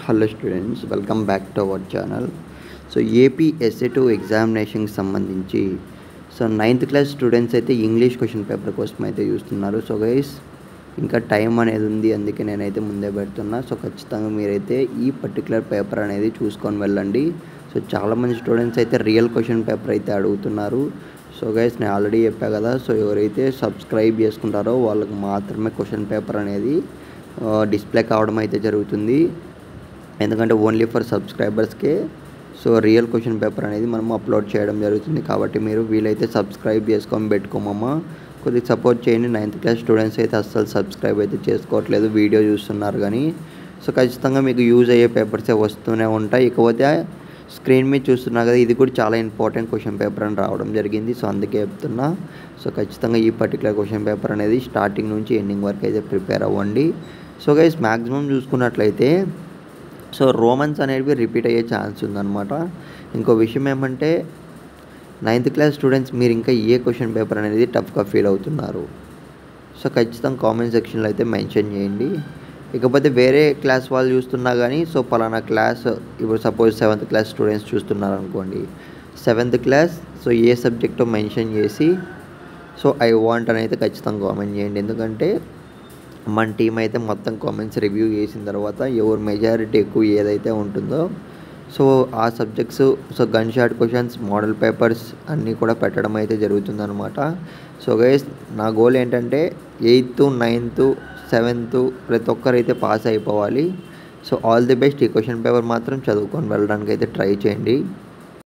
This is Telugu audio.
Hello students, welcome back to our channel. So AP SA two ఎగ్జామినేషన్కి సంబంధించి నైన్త్ క్లాస్ స్టూడెంట్స్ అయితే ఇంగ్లీష్ క్వశ్చన్ పేపర్ కోసం అయితే చూస్తున్నారు. సో గైస్, ఇంకా టైం అనేది ఉంది, అందుకే నేనైతే ముందే పెడుతున్నా. సో ఖచ్చితంగా మీరైతే ఈ పర్టికులర్ పేపర్ అనేది చూసుకొని వెళ్ళండి. సో చాలామంది స్టూడెంట్స్ అయితే రియల్ క్వశ్చన్ పేపర్ అయితే అడుగుతున్నారు. సో గైస్, నేను ఆల్రెడీ చెప్పా కదా, సో ఎవరైతే సబ్స్క్రైబ్ చేసుకుంటారో వాళ్ళకి మాత్రమే క్వశ్చన్ పేపర్ అనేది డిస్ప్లే కావడం అయితే జరుగుతుంది. ఎందుకంటే ఓన్లీ ఫర్ సబ్స్క్రైబర్స్కే సో రియల్ క్వశ్చన్ పేపర్ అనేది మనం అప్లోడ్ చేయడం జరుగుతుంది. కాబట్టి మీరు వీలైతే సబ్స్క్రైబ్ చేసుకొని పెట్టుకోమమ్మా, కొద్దిగా సపోర్ట్ చేయండి. నైన్త్ క్లాస్ స్టూడెంట్స్ అయితే అస్సలు సబ్స్క్రైబ్ అయితే చేసుకోవట్లేదు, వీడియో చూస్తున్నారు కానీ. సో ఖచ్చితంగా మీకు యూజ్ అయ్యే పేపర్సే వస్తూనే ఉంటాయి. ఇకపోతే స్క్రీన్ మీద చూస్తున్నా కదా, ఇది కూడా చాలా ఇంపార్టెంట్ క్వశ్చన్ పేపర్ అని రావడం జరిగింది. సో అందుకే చెప్తున్నా. సో ఖచ్చితంగా ఈ పర్టికులర్ క్వశ్చన్ పేపర్ అనేది స్టార్టింగ్ నుంచి ఎండింగ్ వరకు అయితే ప్రిపేర్ అవ్వండి. సో గైస్, మ్యాక్సిమం చూసుకున్నట్లయితే సో రోమన్స్ అనేవి రిపీట్ అయ్యే ఛాన్స్ ఉందన్నమాట. ఇంకో విషయం ఏమంటే, నైన్త్ క్లాస్ స్టూడెంట్స్ మీరు ఇంకా ఏ క్వశ్చన్ పేపర్ అనేది టఫ్గా ఫీల్ అవుతున్నారు, సో ఖచ్చితంగా కామెంట్ సెక్షన్లో అయితే మెన్షన్ చేయండి. ఇకపోతే వేరే క్లాస్ వాళ్ళు చూస్తున్నా కానీ, సో పలానా క్లాస్, ఇప్పుడు సపోజ్ 7th క్లాస్ స్టూడెంట్స్ చూస్తున్నారు అనుకోండి, 7th క్లాస్ సో ఏ సబ్జెక్టో మెన్షన్ చేసి సో ఐ వాంట్ అని అయితే ఖచ్చితంగా కామెంట్ చేయండి. ఎందుకంటే మన టీం అయితే మొత్తం కామెంట్స్ రివ్యూ చేసిన తర్వాత ఎవరు మెజారిటీ ఎక్కువ ఏదైతే ఉంటుందో సో ఆ subjects, so gun shot questions, model papers అన్నీ కూడా పెట్టడం అయితే జరుగుతుందన్నమాట. సో గైస్, నా గోల్ ఏంటంటే 8th, 9th, 7th ప్రతి ఒక్కరైతే పాస్ అయిపోవాలి. So all the best. ఈ క్వశ్చన్ పేపర్ మాత్రం చదువుకొని వెళ్ళడానికి అయితే ట్రై చేయండి.